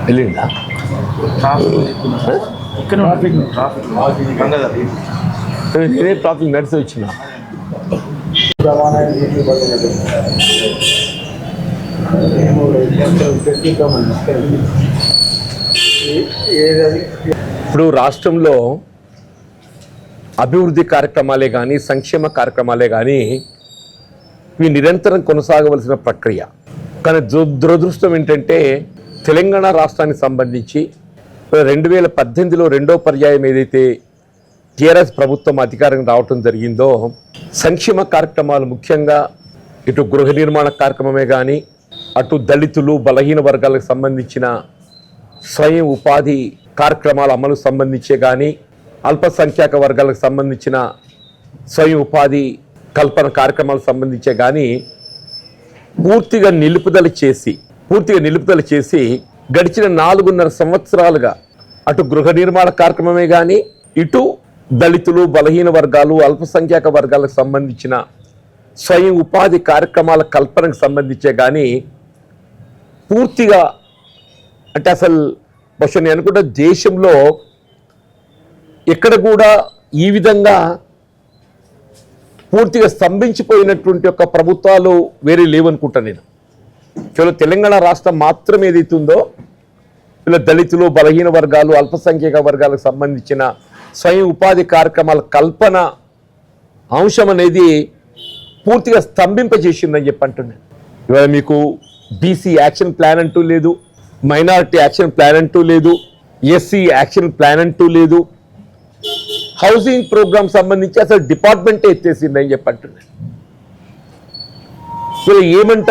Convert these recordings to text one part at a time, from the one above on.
వెళ్ళిందా నేనే ట్రాఫిక్ నడిచి వచ్చిన. ఇప్పుడు రాష్ట్రంలో అభివృద్ధి కార్యక్రమాలే కానీ సంక్షేమ కార్యక్రమాలే కానీ ఇవి నిరంతరం కొనసాగవలసిన ప్రక్రియ. కానీ దురదృష్టం ఏంటంటే తెలంగాణ రాష్ట్రానికి సంబంధించి 2018లో రెండో పర్యాయం ఏదైతే టీఆర్ఎస్ ప్రభుత్వం అధికారం రావటం జరిగిందో సంక్షేమ కార్యక్రమాలు ముఖ్యంగా ఇటు గృహ నిర్మాణ కార్యక్రమమే కానీ అటు దళితులు బలహీన వర్గాలకు సంబంధించిన స్వయం ఉపాధి కార్యక్రమాల అమలు సంబంధించే కానీ అల్పసంఖ్యాక వర్గాలకు సంబంధించిన స్వయం ఉపాధి కల్పన కార్యక్రమాలకు సంబంధించే కానీ పూర్తిగా నిలుపుదల చేసి గడిచిన 4.5 సంవత్సరాలుగా అటు గృహ నిర్మాణ కార్యక్రమమే కానీ ఇటు దళితులు బలహీన వర్గాలు అల్పసంఖ్యాక వర్గాలకు సంబంధించిన స్వయం ఉపాధి కార్యక్రమాల కల్పనకు సంబంధించే కానీ పూర్తిగా అంటే అసలు బహుశా నేను అనుకుంటా దేశంలో ఎక్కడ కూడా ఈ విధంగా పూర్తిగా స్తంభించిపోయినటువంటి యొక్క ప్రభుత్వాలు వేరే లేవనుకుంటాను నేను. కేవలం తెలంగాణ రాష్ట్రం మాత్రం ఏదైతుందో ఇలా దళితులు బలహీన వర్గాలు అల్పసంఖ్యాక వర్గాలకు సంబంధించిన స్వయం ఉపాధి కార్యక్రమాల కల్పన అంశం అనేది పూర్తిగా స్తంభింపజేసిందని చెప్పి అంటున్నాను. ఇవాళ మీకు బీసీ యాక్షన్ ప్లాన్ అంటూ లేదు, మైనారిటీ యాక్షన్ ప్లాన్ అంటూ లేదు, ఎస్సీ యాక్షన్ ప్లాన్ అంటూ లేదు, హౌసింగ్ ప్రోగ్రామ్ సంబంధించి అసలు డిపార్ట్మెంటే ఎత్తేసిందని చెప్పి అంటున్నాను. ఇలా ఏమంట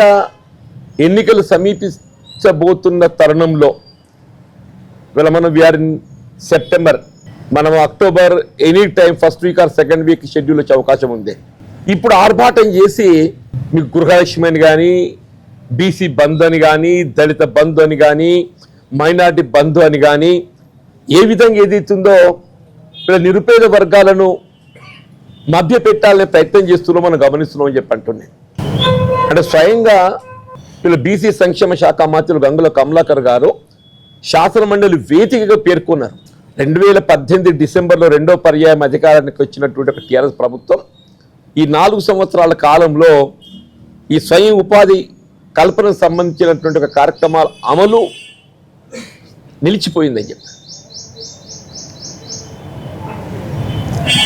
ఎన్నికలు సమీపించబోతున్న తరుణంలో ఇవాళ మనం వీఆర్ ఇన్ సెప్టెంబర్, మనం October any time first week or second week schedule వచ్చే అవకాశం ఉంది. ఇప్పుడు ఆర్భాటం చేసి మీకు గృహలక్ష్మి అని కానీ బీసీ బంధు అని కానీ దళిత బంధు అని కానీ మైనార్టీ బంధు అని కానీ ఏ విధంగా ఏదైతుందో ఇలా నిరుపేద వర్గాలను మభ్య పెట్టాలనే ప్రయత్నం చేస్తున్నాం మనం గమనిస్తున్నాం అని చెప్పి అంటున్నాయి. అంటే స్వయంగా వీళ్ళ బీసీ సంక్షేమ శాఖ మంత్రులు గంగుల కమలాకర్ గారు శాసనమండలి వేదికగా పేర్కొన్నారు. 2018 డిసెంబర్లో రెండో పర్యాయం అధికారానికి వచ్చినటువంటి ఒక టీఆర్ఎస్ ప్రభుత్వం ఈ 4 సంవత్సరాల కాలంలో ఈ స్వయం ఉపాధి కల్పనకు సంబంధించినటువంటి ఒక కార్యక్రమాల అమలు నిలిచిపోయిందని చెప్పి,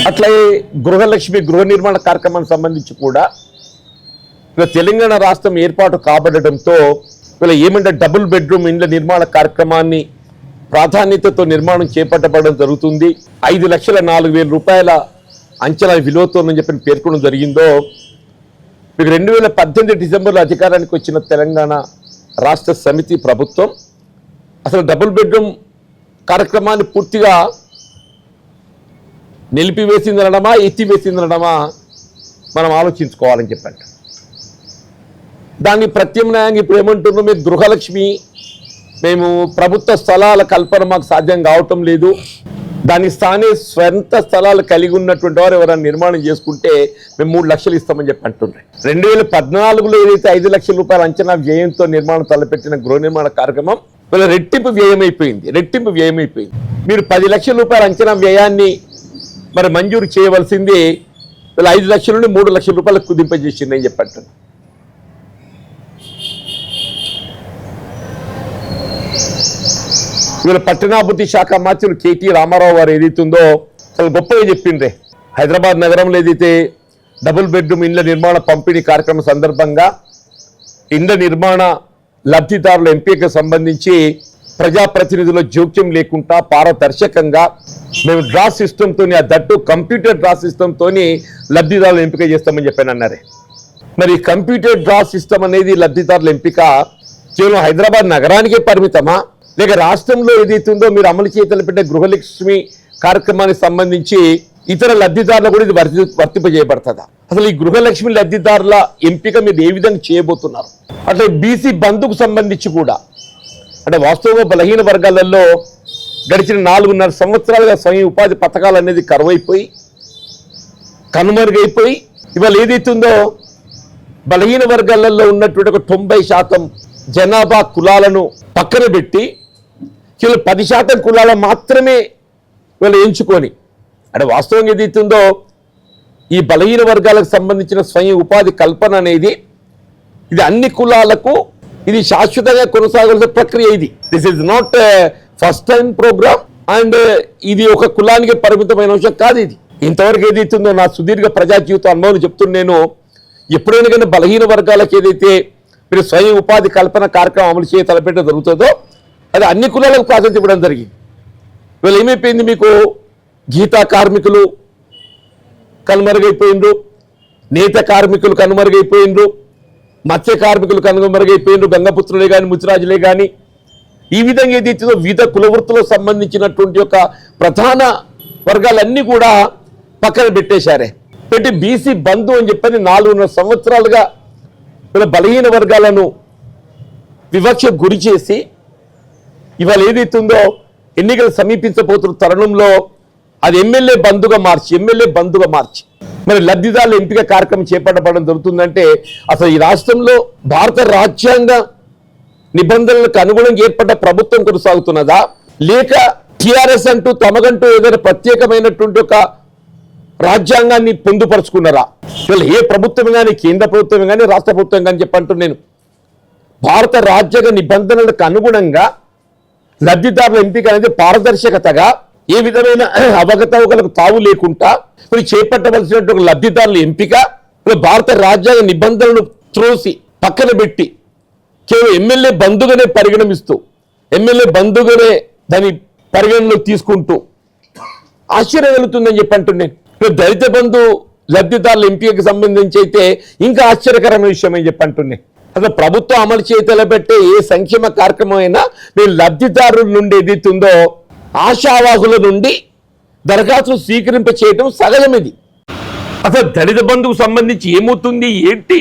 అట్లాగే గృహలక్ష్మి గృహ నిర్మాణ కార్యక్రమానికి సంబంధించి కూడా తెలంగాణ రాష్ట్రం ఏర్పాటు కాబడడంతో వీళ్ళ ఏమంటే డబుల్ బెడ్రూమ్ ఇండ్ల నిర్మాణ కార్యక్రమాన్ని ప్రాధాన్యతతో నిర్మాణం చేపట్టబడడం జరుగుతుంది. 5,04,000 రూపాయల అంచనా విలువతోనని చెప్పి పేర్కొనడం జరిగిందో మీకు 2018 డిసెంబర్లో అధికారానికి వచ్చిన తెలంగాణ రాష్ట్ర సమితి ప్రభుత్వం అసలు డబుల్ బెడ్రూమ్ కార్యక్రమాన్ని పూర్తిగా నిలిపివేసిందనడమా ఎత్తివేసిందనడమా మనం ఆలోచించుకోవాలని చెప్పండి. దాన్ని ప్రత్యామ్నాయంగా ఇప్పుడు ఏమంటున్నాం, మీకు గృహలక్ష్మి మేము ప్రభుత్వ స్థలాల కల్పన మాకు సాధ్యం కావటం లేదు, దాని స్థానే స్వంత స్థలాలు కలిగి ఉన్నటువంటి వారు ఎవరైనా నిర్మాణం చేసుకుంటే మేము 3 లక్షలు ఇస్తామని చెప్పి అంటున్నాయి. 2014లో ఏదైతే 5 లక్షల రూపాయల అంచనా వ్యయంతో నిర్మాణం తలపెట్టిన గృహ నిర్మాణ కార్యక్రమం వీళ్ళ రెట్టింపు వ్యయమైపోయింది. మీరు 10 లక్షల రూపాయల అంచనా వ్యయాన్ని మరి మంజూరు చేయవలసింది వీళ్ళు 5 లక్షల నుండి 3 లక్షల రూపాయలకు కుదింపజేసిందని చెప్పి అంటున్నాను. వీళ్ళ పట్టణాభివృద్ధి శాఖ మంత్రులు కేటీ రామారావు గారు ఏదైతుందో చాలా గొప్పగా చెప్పిండ్రే. హైదరాబాద్ నగరంలో ఏదైతే డబుల్ బెడ్రూమ్ ఇండ్ల నిర్మాణ పంపిణీ కార్యక్రమం సందర్భంగా ఇండ్ల నిర్మాణ లబ్ధిదారుల ఎంపికకు సంబంధించి ప్రజాప్రతినిధుల జోక్యం లేకుండా పారదర్శకంగా మేము డ్రా సిస్టంతో, ఆ దట్టు కంప్యూటర్ డ్రా సిస్టంతో లబ్ధిదారులు ఎంపిక చేస్తామని చెప్పాను అన్నారే. మరి కంప్యూటర్ డ్రా సిస్టమ్ అనేది లబ్ధిదారుల ఎంపిక కేవలం హైదరాబాద్ నగరానికే పరిమితమా, లేక రాష్ట్రంలో ఏదైతుందో మీరు అమలు చేయతలపెట్టే గృహలక్ష్మి కార్యక్రమానికి సంబంధించి ఇతర లబ్ధిదారులు కూడా ఇది వర్తింపజేయబడుతుందా? అసలు ఈ గృహలక్ష్మి లబ్ధిదారుల ఎంపిక మీరు ఏ విధంగా చేయబోతున్నారు? అట్లా బీసీ బంధుకు సంబంధించి కూడా అంటే వాస్తవంగా బలహీన వర్గాలలో గడిచిన 4.5 సంవత్సరాలుగా స్వయం ఉపాధి పథకాలు అనేది కరువైపోయి కనుమరుగైపోయి ఇవాళ ఏదైతుందో బలహీన వర్గాలలో ఉన్నటువంటి ఒక 90% జనాభా కులాలను పక్కన పెట్టి కేవలం 10% కులాల మాత్రమే వీళ్ళు ఎంచుకొని అంటే వాస్తవంగా ఏదైతుందో ఈ బలహీన వర్గాలకు సంబంధించిన స్వయం ఉపాధి కల్పన అనేది ఇది అన్ని కులాలకు ఇది శాశ్వతంగా కొనసాగాల్సిన ప్రక్రియ. ఇది this is not first time programme and ఇది ఒక కులానికి పరిమితమైన అంశం కాదు. ఇది ఇంతవరకు ఏదైతుందో నా సుదీర్ఘ ప్రజా జీవిత అనుభవం చెప్తున్నాను. ఎప్పుడైనా కానీ బలహీన వర్గాలకు ఏదైతే మీరు స్వయం ఉపాధి కల్పన కార్యక్రమం అమలు చేయ తలపెట్టడం జరుగుతుందో అది అన్ని కులాలకు ప్రాధాన్యత ఇవ్వడం జరిగింది. వీళ్ళు ఏమైపోయింది, మీకు గీతా కార్మికులు కనుమరుగైపోయిండ్రు, నేత కార్మికులు కనుమరుగైపోయిండ్రు, మత్స్య కార్మికులు కనుమరుగైపోయిండ్రు, గంగపుత్రులే కానీ ముచ్చిరాజులే కానీ ఈ విధంగా ఏదైతే వివిధ కులవృత్తులకు సంబంధించినటువంటి ఒక ప్రధాన వర్గాలన్నీ కూడా పక్కన పెట్టేశారే. పెట్టి బీసీ బంధు అని చెప్పని 4.5 సంవత్సరాలుగా బలహీన వర్గాలను వివక్ష గురి చేసి ఇవాళ ఏదైతుందో ఎన్నికలు సమీపించబోతున్న తరుణంలో అది ఎమ్మెల్యే బంధుగా మార్చి మరి లబ్ధిదారుల ఎంపిక కార్యక్రమం చేపట్టబడడం జరుగుతుందంటే అసలు ఈ రాష్ట్రంలో భారత రాజ్యాంగ నిబంధనలకు అనుగుణంగా ఏర్పడ్డ ప్రభుత్వం కొనసాగుతున్నదా, లేక టిఆర్ఎస్ అంటూ తమగంటూ ఏదైనా ప్రత్యేకమైనటువంటి ఒక రాజ్యాంగాన్ని పొందుపరుచుకున్నారా? వీళ్ళు ఏ ప్రభుత్వం కానీ, కేంద్ర ప్రభుత్వం కానీ, రాష్ట్ర ప్రభుత్వం కానీ చెప్పంటూ నేను భారత రాజ్యాంగ నిబంధనలకు అనుగుణంగా లబ్ధిదారుల ఎంపిక అనేది పారదర్శకతగా ఏ విధమైన అవకతవకలకు తావు లేకుండా మరి చేపట్టవలసినటువంటి లబ్ధిదారుల ఎంపిక భారత రాజ్యాంగ నిబంధనలను త్రోసి పక్కన పెట్టి కేవలం ఎమ్మెల్యే బంధుగానే పరిగణిస్తూ ఎమ్మెల్యే బంధుగానే దాని పరిగణలో తీసుకుంటూ ఆశ్చర్యం కలుగుతుందని చెప్పంటున్నాను. దళిత బంధు లబ్ధిదారుల ఎంపికకు సంబంధించి అయితే ఇంకా ఆశ్చర్యకరమైన విషయం అని చెప్పంటున్నాను. అసలు ప్రభుత్వం అమలు చేయతలబెట్టే ఏ సంక్షేమ కార్యక్రమం అయినా మీరు లబ్ధిదారుల నుండి ఏదైతుందో ఆశావాహుల నుండి దరఖాస్తులు స్వీకరింప చేయడం సగలం. ఇది అసలు దళిత బంధువుకు సంబంధించి ఏమవుతుంది ఏంటి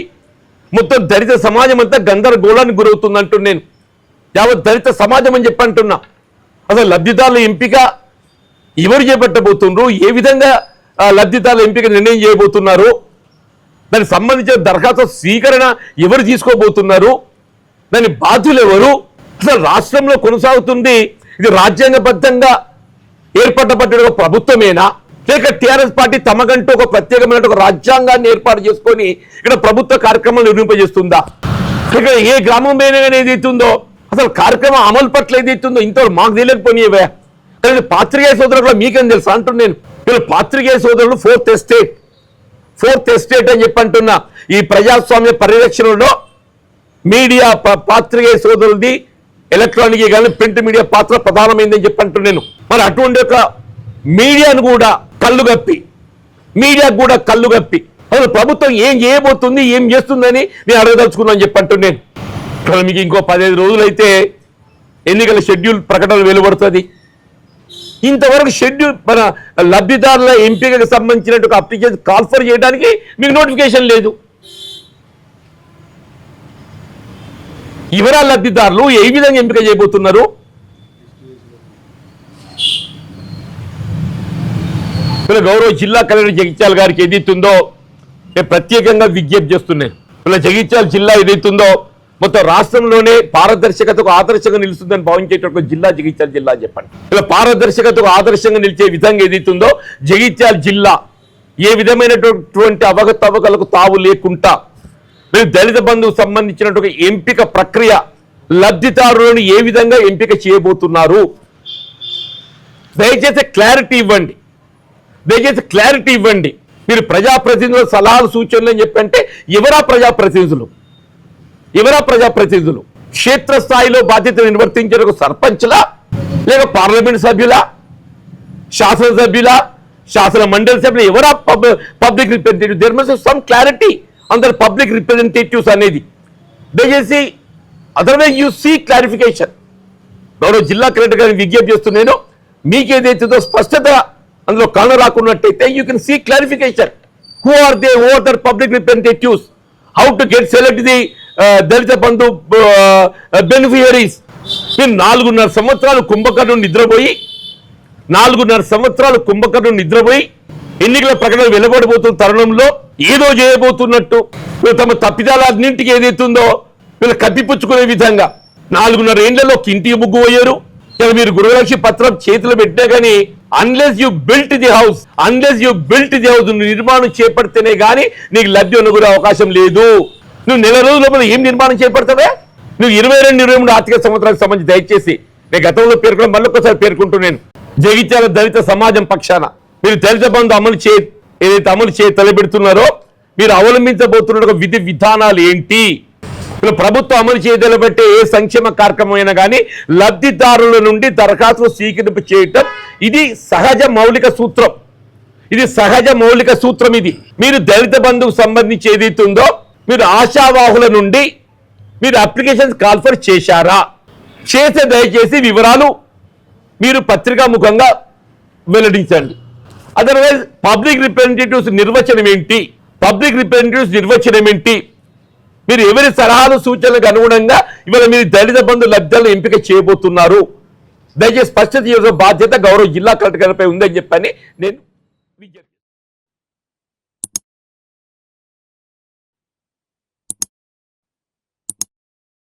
మొత్తం దళిత సమాజం అంతా గందరగోళానికి గురవుతుంది అంటూ నేను యావత్ దళిత సమాజం అని చెప్పంటున్నా. అసలు లబ్ధిదారుల ఎంపిక ఎవరు చేపట్టబోతున్నారు, ఏ విధంగా లబ్ధిదారుల ఎంపిక నిర్ణయం చేయబోతున్నారు, దానికి సంబంధించిన దరఖాస్తు స్వీకరణ ఎవరు తీసుకోబోతున్నారు, దాని బాధ్యులు ఎవరు, అసలు రాష్ట్రంలో కొనసాగుతుంది ఇది రాజ్యాంగబద్ధంగా ఏర్పడబడ్డ ఒక ప్రభుత్వమేనా, లేక టీఆర్ఎస్ పార్టీ తమకంటూ ఒక ప్రత్యేకమైన ఒక రాజ్యాంగాన్ని ఏర్పాటు చేసుకొని ఇక్కడ ప్రభుత్వ కార్యక్రమాలు నిర్వహింపజేస్తుందా? ఇక్కడ ఏ గ్రామం మీద ఏదైతుందో అసలు కార్యక్రమం అమలు పట్ల ఏదైతుందో ఇంతవరకు మాకు తెలియకపోయివే. పాత్రికేయ సోదరులు మీకేం తెలుసు అంటున్నాను. వీళ్ళు పాత్రికేయ సోదరులు ఫోర్త్ ఎస్టేట్ అని చెప్పంటున్నా. ఈ ప్రజాస్వామ్య పరిరక్షణలో మీడియా పాత్రికేయ సోదరులది ఎలక్ట్రానిక్ కానీ ప్రింట్ మీడియా పాత్ర ప్రధానమైందని చెప్పంటున్నాను. మరి అటువంటి ఒక మీడియాకు కూడా కళ్ళుగప్పి అసలు ప్రభుత్వం ఏం చేయబోతుంది, ఏం చేస్తుందని నేను అడగదలుచుకున్నాను చెప్పంటున్నాను. మీకు ఇంకో 15 రోజులైతే ఎన్నికల షెడ్యూల్ ప్రకటన వెలువడుతుంది. ఇంతవరకు షెడ్యూల్ మన లబ్ధిదారుల ఎంపికకు సంబంధించినట్టు అప్లికేషన్ కాల్ఫర్ చేయడానికి మీకు నోటిఫికేషన్ లేదు. ఎవరా లబ్ధిదారులు, ఏ విధంగా ఎంపిక చేయబోతున్నారు? గౌరవ జిల్లా కలెక్టర్ జగిత్యాల గారికి ఏదైతుందో నేను ప్రత్యేకంగా విజ్ఞప్తి చేస్తున్నాను. ఇలా జగిత్యాల జిల్లా ఏదైతుందో మొత్తం రాష్ట్రంలోనే పారదర్శకతకు ఆదర్శంగా నిలుస్తుందని భావించేటటువంటి జిల్లా జగిత్యాల జిల్లా చెప్పండి. ఇలా పారదర్శకతకు ఆదర్శంగా నిలిచే విధంగా ఏదైతుందో జగిత్యాల జిల్లా ఏ విధమైనటువంటి అవకతవకలకు తావు లేకుండా మీరు దళిత బంధువుకు సంబంధించినటువంటి ఎంపిక ప్రక్రియ లబ్ధిదారులను ఏ విధంగా ఎంపిక చేయబోతున్నారు, దయచేసి క్లారిటీ ఇవ్వండి. మీరు ప్రజాప్రతినిధుల సలహాలు సూచనలు అని చెప్పంటే ఎవరా ప్రజాప్రతినిధులు? క్షేత్రస్థాయిలో బాధ్యత నిర్వర్తించిన ఒక సర్పంచ్లా, లేక పార్లమెంట్ సభ్యులా, శాసనసభ్యులా, శాసన మండలి సభ్యులు ఎవరా public representative? There must some clarity అందరు పబ్లిక్ రిప్రజెంటేటివ్స్ అనేది. దయచేసి అదర్వైజ్ యూ సీ క్లారిఫికేషన్. గౌరవ జిల్లా కలెక్టర్ గారిని విజ్ఞప్తి చేస్తున్నాను. మీకేదైతుందో స్పష్టత అందులో కాను రాకున్నట్టయితే you can see clarification. Who are their public representatives, how to get select the Dalit Bandhu beneficiaries. మీరు 4.5 సంవత్సరాలు కుంభకర్ణుడు నిద్రపోయి ఎన్నికల ప్రకటన వెలువడబోతున్న తరుణంలో ఏదో చేయబోతున్నట్టు వీళ్ళు తమ తప్పిదాలన్నింటికి ఏదైతుందో వీళ్ళు కప్పిపుచ్చుకునే విధంగా 4.5 ఏళ్లలో ఇంటికి ముగ్గు పోయారు. ఇలా మీరు గృహలక్ష్మి పత్రం చేతిలో పెట్టినా కానీ unless you built the house నిర్మాణం చేపడితేనే కానీ నీకు లబ్ధి అనుకునే అవకాశం లేదు. నువ్వు నెల రోజుల లోపల ఏం నిర్మాణం చేపడతావే? నువ్వు 22-23 ఆర్థిక సంవత్సరానికి సంబంధించి దయచేసి నేను గతంలో పేర్కొన్న మళ్ళొకసారి పేర్కొంటున్నాను, జగిత్యాల దళిత సమాజం పక్షాన మీరు దళిత బంధు ఏదైతే అమలు తలపెడుతున్నారో మీరు అవలంబించబోతున్న విధి విధానాలు ఏంటి? ప్రభుత్వం అమలు చేయదలబట్టే ఏ సంక్షేమ కార్యక్రమం అయినా కానీ లబ్ధిదారుల నుండి దరఖాస్తులు స్వీకరింపు చేయటం ఇది సహజ మౌలిక సూత్రం. ఇది మీరు దళిత బంధుకు సంబంధించి ఏదైతే ఉందో మీరు ఆశావాహుల నుండి మీరు అప్లికేషన్స్ కాల్ఫర్ చేశారా? చేసే దయచేసి వివరాలు మీరు పత్రికా ముఖంగా వెల్లడించండి. అదర్వైజ్ పబ్లిక్ రిప్రజెంటేటివ్స్ నిర్వచనం ఏంటి? మీరు ఎవరి సలహాలు సూచనలకు అనుగుణంగా ఇవాళ మీరు దళిత బంధు లబ్ధాలను ఎంపిక చేయబోతున్నారు? దయచేసి స్పష్టత చేసే బాధ్యత గౌరవ జిల్లా కలెక్టర్ గారిపై ఉందని చెప్పని నేను